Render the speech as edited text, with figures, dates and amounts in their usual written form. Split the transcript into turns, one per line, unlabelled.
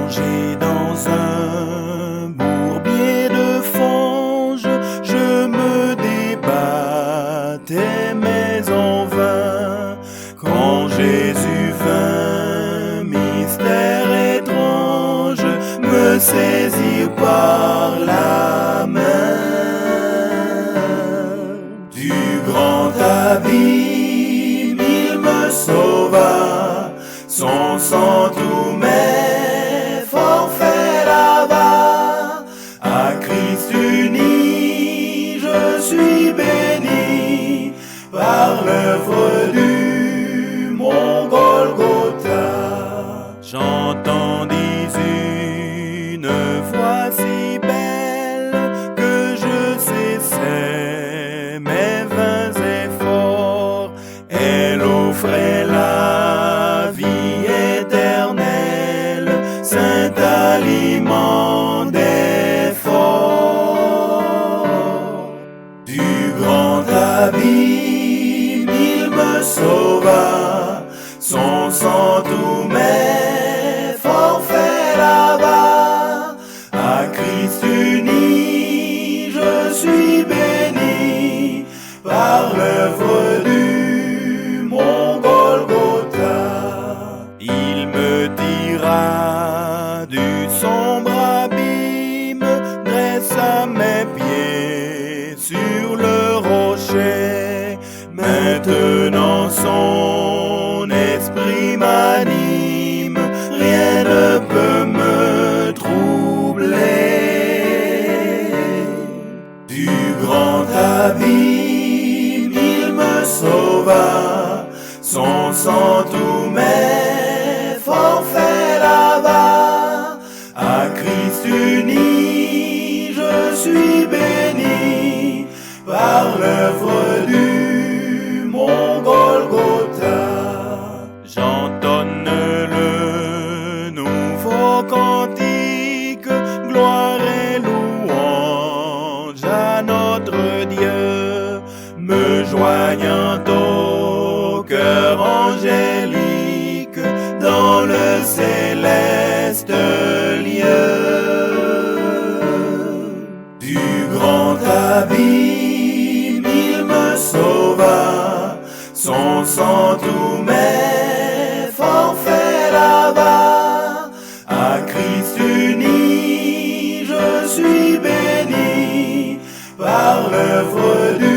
plongé dans un bourbier de fange, je me débattais mais en vain. Quand Jésus vint, mystère étrange, me saisir par la main. Du grand abîme, il me sauva, son sang tous mes forfaits lava. À Christ uni, je suis béni par l'œuvre du mon Golgotha. J'entendis une voix si belle que je cessais mes vains efforts. Elle offrait la vie éternelle, saint aliment d'effort. Du grand abîme, il me sauva, son sang tous mes forfaits lava. À Christ uni, je suis béni par l'œuvre du mon Golgotha. Il me tira du sombre abîme, dressa mes pieds sur le rocher. Maintenant son esprit m'anime, rien ne peut me troubler. Du grand abîme, il me sauva, son sang tous mes forfaits lava. À Christ uni, je suis béni par l'œuvre du mon Golgotha. J'entonne le nouveau cantique, gloire et louange à notre Dieu, me joignant au cœur angélique dans le céleste lieu. Du grand abîme, il me sauva, son sang tous mes forfaits lava. À Christ uni, je suis béni par l'œuvre du